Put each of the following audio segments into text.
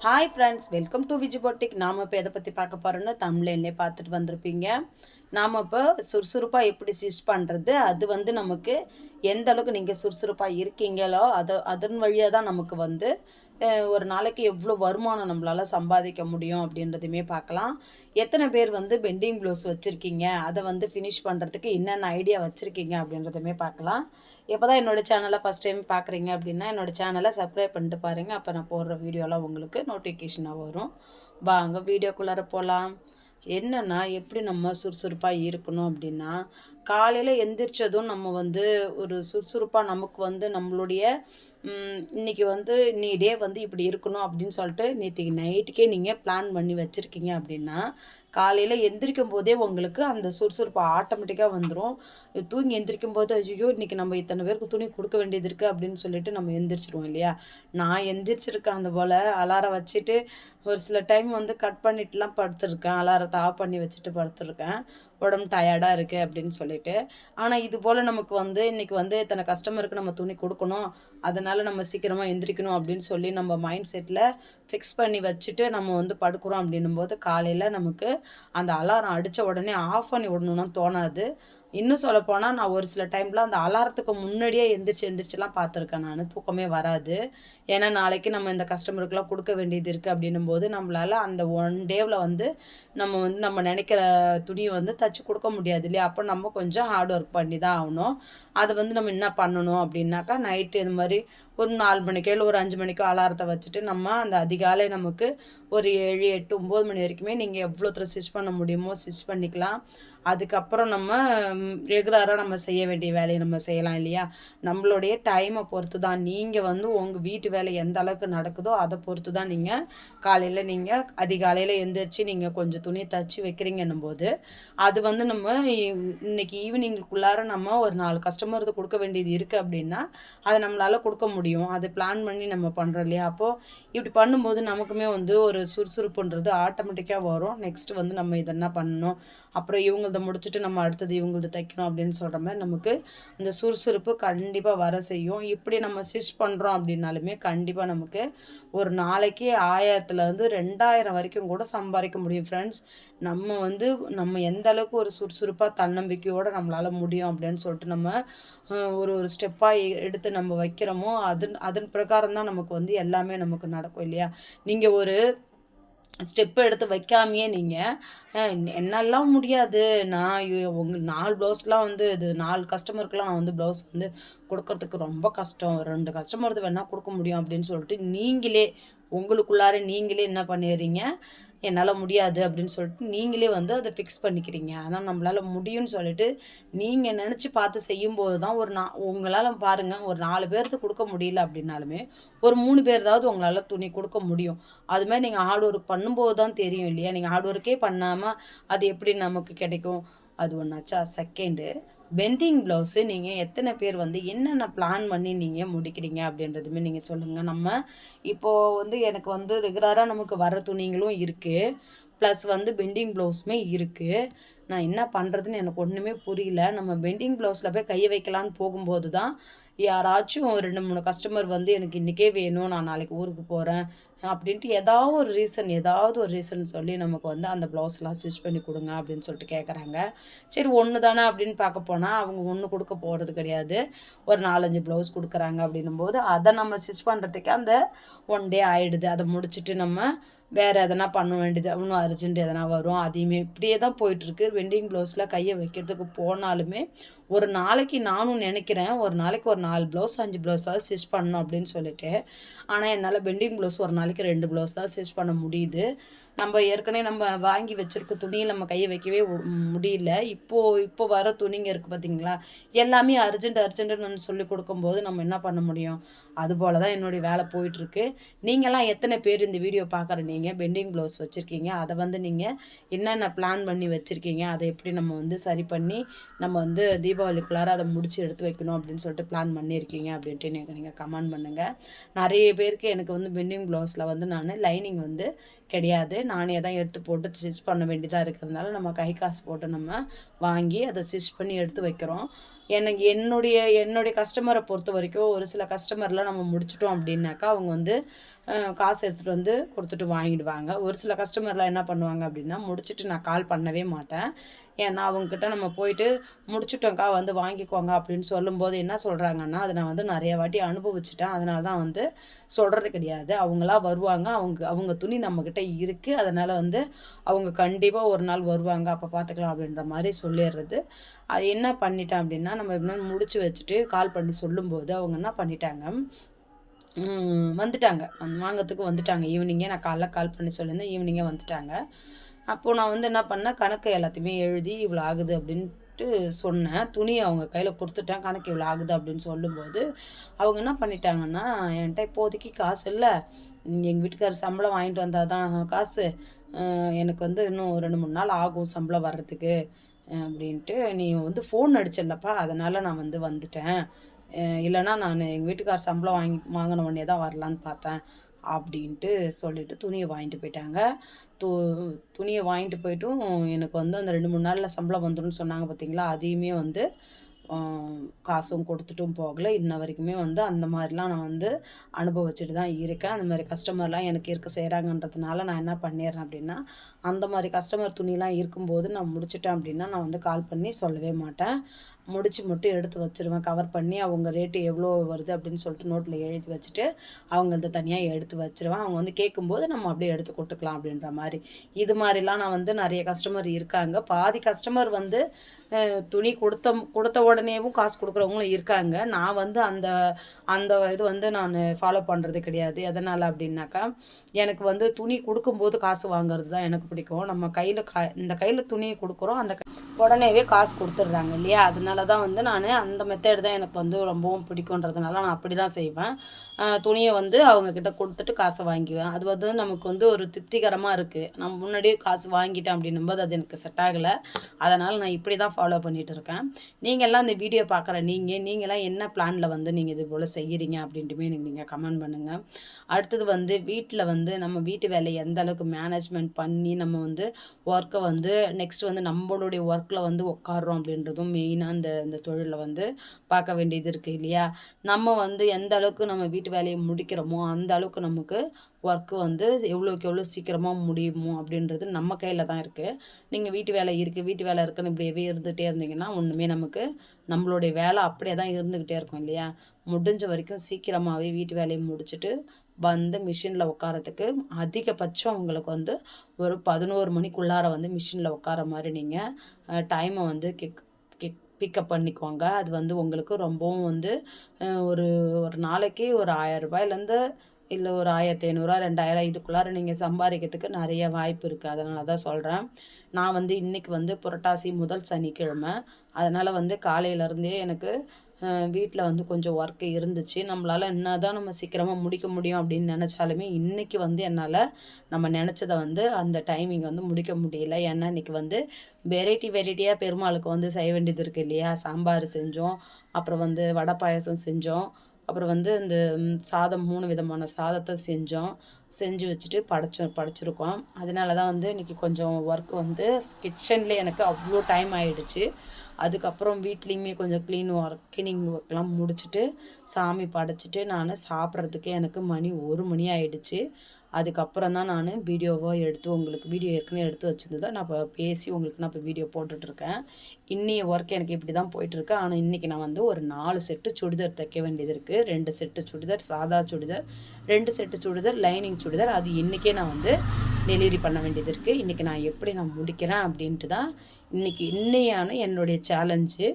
Hi friends, welcome to Viji boutique. நாம் இப்போ எதை பற்றி பார்க்க போகிறோன்னு தமிழ்லேயே பார்த்துட்டு வந்திருப்பீங்க. நாம் இப்போ சுறுசுறுப்பாக எப்படி ஸ்டிச் பண்ணுறது, அது நமக்கு எந்த அளவுக்கு நீங்கள் சுறுசுறுப்பாக இருக்கீங்களோ அதன் வழியாக தான் நமக்கு ஒரு நாளைக்கு எவ்வளோ வருமானம் நம்மளால் சம்பாதிக்க முடியும் அப்படின்றதுமே பார்க்கலாம். எத்தனை பேர் பெண்டிங் ப்ளவுஸ் வச்சுருக்கீங்க, அதை ஃபினிஷ் பண்ணுறதுக்கு என்னென்ன ஐடியா வச்சுருக்கீங்க அப்படின்றதுமே பார்க்கலாம். இப்போ தான் என்னோடய சேனலை ஃபஸ்ட் டைம் பார்க்குறீங்க அப்படின்னா என்னோடய சேனலை சப்ஸ்கிரைப் பண்ணிட்டு பாருங்கள். அப்போ நான் போடுற வீடியோலாம் உங்களுக்கு நோட்டிஃபிகேஷனாக வரும். வாங்க வீடியோக்குள்ளார போகலாம். என்னென்னா, எப்படி நம்ம சுறுசுறுப்பாக இருக்கணும் அப்படின்னா, காலையில் எந்திரிச்சதும் நம்ம ஒரு சுறுசுறுப்பாக நமக்கு நம்மளுடைய இன்றைக்கி நீ டே இப்படி இருக்கணும் அப்படின்னு சொல்லிட்டு நேற்றுக்கு நைட்டுக்கே நீங்கள் பிளான் பண்ணி வச்சுருக்கீங்க அப்படின்னா, காலையில் எந்திரிக்கும் போதே உங்களுக்கு அந்த சுறுசுறுப்பு ஆட்டோமேட்டிக்காக வந்துடும். தூங்கி எந்திரிக்கும் போது ஐயோ இன்றைக்கி நம்ம இத்தனை பேருக்கு துணி கொடுக்க வேண்டியது இருக்குது அப்படின்னு சொல்லிட்டு நம்ம எந்திரிச்சிடுவோம் இல்லையா. நான் எந்திரிச்சிருக்கேன் அந்த போல் அலாரம் வச்சுட்டு ஒரு சில டைம் கட் பண்ணிட்டுலாம் படுத்துருக்கேன். அலாரத்தை ஆஃப் பண்ணி வச்சுட்டு படுத்துருக்கேன், உடம்பு டயர்டாக இருக்குது அப்படின்னு சொல்லிட்டு. ஆனால் இது போல் நமக்கு இன்றைக்கி இத்தனை கஸ்டமருக்கு நம்ம துணி கொடுக்கணும், அதனால் நம்ம சீக்கிரமாக எந்திரிக்கணும் அப்படின்னு சொல்லி நம்ம மைண்ட் செட்டில் ஃபிக்ஸ் பண்ணி வச்சுட்டு நம்ம படுக்கிறோம் அப்படின்னும் போது காலையில் நமக்கு அந்த அலாரம் அடித்த உடனே ஆஃப் பண்ணி விடணும்னா தோணாது. இன்னும் சொல்லப்போனால் நான் ஒரு சில டைமில் அந்த அலாரத்துக்கு முன்னாடியே எந்திரிச்செலாம் பார்த்துருக்கேன். நான் தூக்கமே வராது. ஏன்னா நாளைக்கு நம்ம இந்த கஸ்டமருக்கெலாம் கொடுக்க வேண்டியது இருக்குது அப்படின்னும் போது நம்மளால் அந்த ஒன் டேவில் நம்ம நினைக்கிற துணியை தைச்சி கொடுக்க முடியாது இல்லையா. அப்போ நம்ம கொஞ்சம் ஹார்ட் ஒர்க் பண்ணி தான் ஆகணும். அதை நம்ம என்ன பண்ணணும் அப்படின்னாக்கா, நைட்டு இந்த மாதிரி ஒரு 4 மணிக்கோ இல்லை ஒரு 5 மணிக்கோ அலாரத்தை வச்சுட்டு நம்ம அந்த அதிகாலை நமக்கு ஒரு 7, 8, 9 மணி வரைக்குமே நீங்கள் எவ்வளோ ஸ்டிச் பண்ண முடியுமோ ஸ்டிச் பண்ணிக்கலாம். அதுக்கப்புறம் நம்ம ரெகுலராக நம்ம செய்ய வேண்டிய வேலையை நம்ம செய்யலாம் இல்லையா. நம்மளுடைய டைமை பொறுத்து தான் நீங்கள் உங்கள் வீட்டு வேலை எந்த அளவுக்கு நடக்குதோ அதை பொறுத்து தான் நீங்கள் காலையில் நீங்கள் அதிகாலையில் எழுந்திரிச்சு நீங்கள் கொஞ்சம் துணி தைச்சி வைக்கிறீங்கன்னும் போது அது நம்ம இன்னைக்கு ஈவினிங்குள்ளார நம்ம ஒரு 4 கஸ்டமருக்கு கொடுக்க வேண்டியது இருக்குது அப்படின்னா அதை நம்மளால் கொடுக்க முடியும். அது பிளான் பண்ணி நம்ம பண்ணுறோம் இல்லையா. அப்போது இப்படி பண்ணும்போது நமக்குமே ஒரு சுறுசுறுப்புன்றது ஆட்டோமேட்டிக்காக வரும். நெக்ஸ்ட்டு நம்ம இதெல்லாம் பண்ணணும், அப்புறம் இவங்களத முடிச்சுட்டு நம்ம அடுத்தது இவங்களது தைக்கணும் அப்படின்னு சொல்கிற மாதிரி நமக்கு அந்த சுறுசுறுப்பு கண்டிப்பாக வர செய்யும். இப்படி நம்ம ஸ்டிச் பண்ணுறோம் அப்படின்னாலுமே கண்டிப்பாக நமக்கு ஒரு நாளைக்கு 1000லேருந்து 2000 வரைக்கும் கூட சம்பாதிக்க முடியும் ஃப்ரெண்ட்ஸ். நம்ம எந்த அளவுக்கு ஒரு சுறுசுறுப்பாக தன்னம்பிக்கையோடு நம்மளால் முடியும் அப்படின்னு சொல்லிட்டு நம்ம ஒரு ஸ்டெப்பாக எடுத்து நம்ம வைக்கிறோமோ அதன் பிரகாரம் தான் நமக்கு எல்லாமே நமக்கு நடக்கும் இல்லையா. நீங்கள் ஒரு ஸ்டெப்பு எடுத்து வைக்காமையே நீங்கள் என்னாலாம் முடியாது, நான் உங்கள் 4 ப்ளவுஸ்லாம் இது 4 கஸ்டமருக்குலாம் நான் ப்ளவுஸ் கொடுக்கறதுக்கு ரொம்ப கஷ்டம், 2 கஸ்டமருக்கு வேணால் கொடுக்க முடியும் அப்படின்னு சொல்லிட்டு நீங்களே உங்களுக்குள்ளார நீங்களே என்ன பண்ணிடுறீங்க, என்னால் முடியாது அப்படின்னு சொல்லிட்டு நீங்களே அதை ஃபிக்ஸ் பண்ணிக்கிறீங்க. ஆனால் நம்மளால் முடியும்னு சொல்லிட்டு நீங்கள் நினச்சி பார்த்து செய்யும்போது தான் உங்களால் பாருங்கள், ஒரு 4 பேர்த்து கொடுக்க முடியல அப்படின்னாலுமே ஒரு 3 பேர்தாவது உங்களால் துணி கொடுக்க முடியும். அதுமாதிரி நீங்கள் ஹார்ட் ஒர்க் பண்ணும்போது தான் தெரியும் இல்லையா. நீங்கள் ஹார்ட் ஒர்க்கே பண்ணாமல் அது எப்படி நமக்கு கிடைக்கும். அது ஒன்றாச்சா. செகண்டு, பெண்டிங் ப்ளவுஸு நீங்கள் எத்தனை பேர் என்னென்ன பிளான் பண்ணி நீங்கள் முடிக்கிறீங்க அப்படின்றதுமே நீங்கள் சொல்லுங்கள். நம்ம இப்போது எனக்கு ரெகுலராக நமக்கு வர துணிங்களும் இருக்குது, ப்ளஸ் பெண்டிங் ப்ளவுஸுமே இருக்குது. நான் என்ன பண்ணுறதுன்னு எனக்கு ஒன்றுமே புரியல. நம்ம பெண்டிங் ப்ளவுஸில் போய் கையை வைக்கலான்னு போகும்போது தான் யாராச்சும் 2-3 கஸ்டமர் எனக்கு இன்றைக்கே வேணும், நான் நாளைக்கு ஊருக்கு போகிறேன் அப்படின்ட்டு ஏதாவது ஒரு ரீசன் சொல்லி நமக்கு அந்த ப்ளவுஸ்லாம் ஸ்டிச் பண்ணி கொடுங்க அப்படின்னு சொல்லிட்டு கேட்குறாங்க. சரி ஒன்று தானே அப்படின்னு பார்க்க போனால் அவங்க ஒன்று கொடுக்க போகிறது கிடையாது, ஒரு 4-5 ப்ளவுஸ் கொடுக்குறாங்க அப்படின்னும்போது அதை நம்ம ஸ்டிச் பண்ணுறதுக்கு அந்த 1 டே ஆகிடுது. அதை முடிச்சுட்டு நம்ம வேறு எதனா பண்ண வேண்டியது, இன்னும் அர்ஜென்ட் எதனா வரும், அதையுமே இப்படியே தான் போயிட்டுருக்கு. வெண்டிங் ப்ளவுஸில் கையை வைக்கிறதுக்கு போனாலுமே ஒரு நாளைக்கு நானும் நினைக்கிறேன் ஒரு நாளைக்கு ஒரு 4 ப்ளவுஸ் 5 ப்ளவுஸாவது ஸ்டிச் பண்ணணும் அப்படின்னு சொல்லிட்டு. ஆனால் என்னால் பெண்டிங் ப்ளவுஸ் ஒரு நாளைக்கு 2 ப்ளவுஸ் தான் ஸ்டிச் பண்ண முடியுது. நம்ம ஏற்கனவே நம்ம வாங்கி வச்சுருக்க துணியை நம்ம கையை வைக்கவே முடியல. இப்போ வர துணிங்க இருக்குது பார்த்தீங்களா, எல்லாமே அர்ஜென்ட்டுன்னு சொல்லி கொடுக்கும்போது நம்ம என்ன பண்ண முடியும். அதுபோல் தான் என்னுடைய வேலை போயிட்டுருக்கு. நீங்களாம் எத்தனை பேர் இந்த வீடியோ பார்க்குற நீங்கள் பெண்டிங் ப்ளவுஸ் வச்சுருக்கீங்க, அதை நீங்கள் என்னென்ன பிளான் பண்ணி வச்சுருக்கீங்க, அதை எப்படி நம்ம சரி பண்ணி நம்ம தீபாவளிக்குள்ளார அதை முடித்து எடுத்து வைக்கணும் அப்படின்னு சொல்லிட்டு பிளான் பண்ணியிருக்கீங்க அப்படின்ட்டு நீங்கள் கமெண்ட் பண்ணுங்கள். நிறைய பேருக்கு எனக்கு பெண்டிங் ப்ளவுஸில் நான் லைனிங் கிடையாது, நானே தான் எடுத்து போட்டு ஸ்டிச் பண்ண வேண்டியதாக இருக்கிறதுனால நம்ம கை காசு போட்டு நம்ம வாங்கி அதை ஸ்டிச் பண்ணி எடுத்து வைக்கிறோம். எனக்கு என்னுடைய கஸ்டமரை பொறுத்த வரைக்கும் ஒரு சில கஸ்டமர்லாம் நம்ம முடிச்சிட்டோம் அப்படின்னாக்கா அவங்க வந்து காசு எடுத்துகிட்டு வந்து கொடுத்துட்டு வாங்கிடுவாங்க. ஒரு சில கஸ்டமர்லாம் என்ன பண்ணுவாங்க அப்படின்னா முடிச்சுட்டு நான் கால் பண்ணவே மாட்டேன். ஏன்னா அவங்கக்கிட்ட நம்ம போயிட்டு முடிச்சுட்டோங்க்கா வந்து வாங்கிக்கோங்க அப்படின்னு சொல்லும்போது என்ன சொல்கிறாங்கன்னா, அதை நான் வந்து நிறைய வாட்டி அனுபவிச்சிட்டேன். அதனால தான் வந்து சொல்கிறது கிடையாது. அவங்களா வருவாங்க. அவங்க துணி நம்மக்கிட்ட இருக்குது. அதனால் வந்து அவங்க கண்டிப்பாக ஒரு நாள் வருவாங்க. அப்போ பார்த்துக்கலாம் அப்படின்ற மாதிரி சொல்லிடுறது. அது என்ன பண்ணிட்டேன் அப்படின்னா, நம்ம எப்படின்னா முடிச்சு வச்சுட்டு கால் பண்ணி சொல்லும்போது அவங்க என்ன பண்ணிட்டாங்க, வந்துட்டாங்க. வாங்கிறதுக்கு வந்துட்டாங்க. ஈவினிங்கே நான் காலைல கால் பண்ணி சொல்லியிருந்தேன். ஈவினிங்கே வந்துட்டாங்க. அப்போது நான் வந்து என்ன பண்ணேன், கணக்கு எல்லாத்தையுமே எழுதி இவ்வளோ ஆகுது அப்படின்ட்டு சொன்னேன். துணி அவங்க கையில் கொடுத்துட்டேன். கணக்கு இவ்வளோ ஆகுது அப்படின்னு சொல்லும்போது அவங்க என்ன பண்ணிட்டாங்கன்னா, என்கிட்ட இப்போதைக்கு காசு இல்லை, எங்கள் வீட்டுக்காரர் சம்பளம் வாங்கிட்டு வந்தால் தான் காசு, எனக்கு வந்து இன்னும் 2-3 நாள் ஆகும் சம்பளம் வர்றதுக்கு அப்படின்ட்டு, நீ வந்து ஃபோன் அடிச்சிடலப்பா அதனால் நான் வந்து வந்துட்டேன், இல்லைன்னா நான் எங்கள் வீட்டுக்கார் சம்பளம் வாங்கின உடனே தான் வரலான்னு பார்த்தேன் அப்படின்ட்டு சொல்லிவிட்டு துணியை வாங்கிட்டு போயிட்டாங்க. து துணியை வாங்கிட்டு போய்ட்டும் எனக்கு வந்து அந்த 2-3 நாளில் சம்பளம் வந்துடும்னு சொன்னாங்க பார்த்தீங்களா, அதையுமே வந்து காசும் கொடுத்துட்டும் போகலை. இன்ன வரைக்குமே வந்து அந்த மாதிரிலாம் நான் வந்து அனுபவிச்சுட்டு தான் இருக்கேன். அந்த மாதிரி கஸ்டமர்லாம் எனக்கு இருக்க செய்கிறாங்கன்றதுனால நான் என்ன பண்ணிடுறேன் அப்படின்னா, அந்த மாதிரி கஸ்டமர் துணிலாம் இருக்கும்போது நான் முடிச்சுட்டேன் அப்படின்னா நான் வந்து கால் பண்ணி சொல்லவே மாட்டேன். முடிச்சு மட்டும் எடுத்து வச்சுருவேன். கவர் பண்ணி அவங்க ரேட்டு எவ்வளோ வருது அப்படின்னு சொல்லிட்டு நோட்டில் எழுதி வச்சுட்டு அவங்கள்ட்ட தனியாக எடுத்து வச்சுருவேன். அவங்க வந்து கேட்கும்போது நம்ம அப்படியே எடுத்து கொடுத்துக்கலாம் அப்படின்ற மாதிரி. இது மாதிரிலாம் நான் வந்து நிறைய கஸ்டமர் இருக்காங்க. பாதி கஸ்டமர் வந்து துணி கொடுத்த உடனேவும் காசு கொடுக்குறவங்களும் இருக்காங்க. நான் வந்து அந்த அந்த இது வந்து நான் ஃபாலோ பண்ணுறது கிடையாது. எதனால் அப்படின்னாக்கா, எனக்கு வந்து துணி கொடுக்கும்போது காசு வாங்குறது தான் எனக்கு பிடிக்கும். நம்ம கையில் இந்த கையில் துணியை கொடுக்குறோம், அந்த உடனேவே காசு கொடுத்துட்றாங்க இல்லையா, அதனால தான் வந்து நான் அந்த மெத்தட் தான் எனக்கு வந்து ரொம்பவும் பிடிக்குன்றதுனால நான் அப்படி தான் செய்வேன். துணியை வந்து அவங்கக்கிட்ட கொடுத்துட்டு காசை வாங்கிக்குவேன். அது வந்து நமக்கு வந்து ஒரு திருப்திகரமாக இருக்குது. நம்ம முன்னாடியே காசு வாங்கிட்டேன் அப்படின்னும்போது அது எனக்கு செட் ஆகலை. அதனால் நான் இப்படி தான் ஃபாலோ பண்ணிகிட்டு இருக்கேன். நீங்கள்லாம் இந்த வீடியோ பார்க்குற நீங்கள்லாம் என்ன பிளானில் வந்து நீங்கள் இது போல் செய்கிறீங்க அப்படின்ட்டுமே எனக்கு நீங்கள் கமெண்ட் பண்ணுங்கள். அடுத்தது வந்து வீட்டில் வந்து நம்ம வீட்டு வேலையை எந்த அளவுக்கு மேனேஜ்மெண்ட் பண்ணி நம்ம வந்து ஒர்க்கை வந்து நெக்ஸ்ட் வந்து நம்மளுடைய ஒர்க்கில் வந்து உட்காடுறோம் அப்படின்றதும் மெயினாக இந்த தொழிலில் வந்து பார்க்க வேண்டியது இருக்குது இல்லையா. நம்ம வந்து எந்த அளவுக்கு நம்ம வீட்டு வேலையை முடிக்கிறோமோ அந்த அளவுக்கு நமக்கு ஒர்க்கு வந்து எவ்வளோக்கு எவ்வளோ சீக்கிரமாக முடியுமோ அப்படின்றது நம்ம கையில் தான் இருக்குது. நீங்கள் வீட்டு வேலை இருக்குன்னு இப்படியே இருந்துகிட்டே இருந்தீங்கன்னா ஒன்றுமே நமக்கு நம்மளுடைய வேலை அப்படியே தான் இருந்துக்கிட்டே இருக்கும் இல்லையா. முடிஞ்ச வரைக்கும் சீக்கிரமாகவே வீட்டு வேலையை முடிச்சுட்டு வந்து மிஷினில் உட்காரத்துக்கு அதிகபட்சம் உங்களுக்கு வந்து ஒரு 11 மணிக்குள்ளார வந்து மிஷினில் உட்கார மாதிரி நீங்கள் டைமை வந்து பிக்கப் பண்ணிக்கோங்க. அது வந்து உங்களுக்கு ரொம்பவும் வந்து ஒரு நாளைக்கு ஒரு 1000 ரூபாயிலேருந்து இல்லை ஒரு 1500 2000 இதுக்குள்ளார நீங்கள் சம்பாதிக்கிறதுக்கு நிறைய வாய்ப்பு இருக்குது. அதனால தான் சொல்கிறேன். நான் வந்து இன்றைக்கி வந்து புரட்டாசி முதல் சனிக்கிழமை, அதனால் வந்து காலையிலேருந்தே எனக்கு வீட்டில் வந்து கொஞ்சம் ஒர்க்கு இருந்துச்சு. நம்மளால் என்ன தான் நம்ம சீக்கிரமாக முடிக்க முடியும் அப்படின்னு நினச்சாலுமே இன்றைக்கி வந்து என்னால் நம்ம நினச்சதை வந்து அந்த டைமிங் வந்து முடிக்க முடியல. ஏன்னா இன்றைக்கி வந்து வெரைட்டியாக பெருமாளுக்கு வந்து செய்ய வேண்டியது இருக்குது இல்லையா. சாம்பார் செஞ்சோம், அப்புறம் வந்து வடை பாயசம் செஞ்சோம், அப்புறம் வந்து இந்த சாதம் 3 விதமான சாதத்தை செஞ்சு வச்சுட்டு படைச்சிருக்கோம். அதனால தான் வந்து இன்றைக்கி கொஞ்சம் ஒர்க்கு வந்து கிச்சன்லேயே எனக்கு அவ்வளோ டைம் ஆகிடுச்சு. அதுக்கப்புறம் வீட்லேயுமே கொஞ்சம் கிளீனிங் ஒர்க்லாம் முடிச்சுட்டு சாமி படைச்சிட்டு நான் சாப்பிட்றதுக்கு எனக்கு மணி 1 மணி ஆகிடுச்சு. அதுக்கப்புறம் தான் நான் வீடியோவை எடுத்து உங்களுக்கு வீடியோ ஏற்கனவே எடுத்து வச்சுருந்ததை நான் இப்போ பேசி உங்களுக்கு நான் இப்போ வீடியோ போட்டுட்ருக்கேன். இன்னைய ஒர்க் எனக்கு இப்படி தான் போயிட்டுருக்கு. ஆனால் இன்றைக்கி நான் வந்து ஒரு 4 செட்டு சுடிதார் தைக்க வேண்டியது இருக்குது. 2 செட்டு சுடிதார் சாதா சுடிதார், 2 செட்டு சுடிதார் லைனிங் சுடிதார். அது இன்றைக்கே நான் வந்து டெலிவரி பண்ண வேண்டியது இருக்குது. இன்றைக்கி நான் எப்படி நான் முடிக்கிறேன் அப்படின்ட்டு தான் இன்னையான என்னுடைய சேலஞ்சு.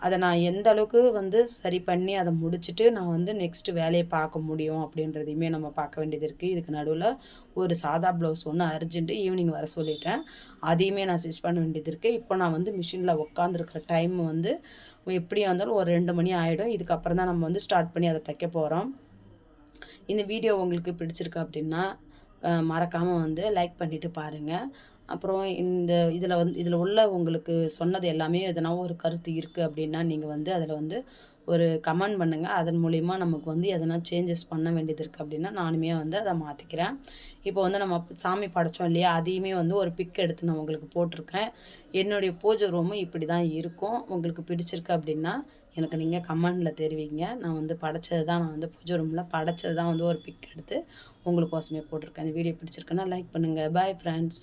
அதை நான் எந்த அளவுக்கு வந்து சரி பண்ணி அதை முடிச்சுட்டு நான் வந்து நெக்ஸ்ட்டு வேலையை பார்க்க முடியும் அப்படின்றதையுமே நம்ம பார்க்க வேண்டியது இருக்குது. இதுக்கு நடுவில் ஒரு சாதா ப்ளவுஸ் ஒன்று அர்ஜென்ட்டு ஈவினிங் வர சொல்லிட்டேன். அதையுமே நான் ஸ்டிச் பண்ண வேண்டியது இருக்குது. இப்போ நான் வந்து மிஷினில் உட்காந்துருக்கிற டைம் வந்து எப்படியா இருந்தாலும் ஒரு 2 மணி ஆகிடும். இதுக்கப்புறம் தான் நம்ம வந்து ஸ்டார்ட் பண்ணி அதை தைக்க போகிறோம். இந்த வீடியோ உங்களுக்கு பிடிச்சிருக்கு அப்படின்னா மறக்காமல் வந்து லைக் பண்ணிவிட்டு பாருங்கள். அப்புறம் இதில் உள்ள உங்களுக்கு சொன்னது எல்லாமே எதனா ஒரு கருத்து இருக்குது அப்படின்னா நீங்கள் வந்து அதில் வந்து ஒரு கமெண்ட் பண்ணுங்கள். அதன் மூலிமா நமக்கு வந்து எதனா சேஞ்சஸ் பண்ண வேண்டியது இருக்குது அப்படின்னா நானுமே வந்து அதை மாற்றிக்கிறேன். இப்போ வந்து நம்ம சாமி படைச்சோம் இல்லையா, அதையுமே வந்து ஒரு பிக் எடுத்து நான் உங்களுக்கு போட்டிருக்கேன். என்னுடைய பூஜை ரூமு இப்படி தான் இருக்கும். உங்களுக்கு பிடிச்சிருக்கு அப்படின்னா எனக்கு நீங்கள் கமெண்டில் தெரிவிங்க. நான் வந்து படைச்சது தான், நான் வந்து பூஜை ரூமில் படைச்சது தான் வந்து ஒரு பிக் எடுத்து உங்களுக்கோசமே போட்டிருக்கேன். இந்த வீடியோ பிடிச்சிருக்குன்னா லைக் பண்ணுங்கள். Bye friends.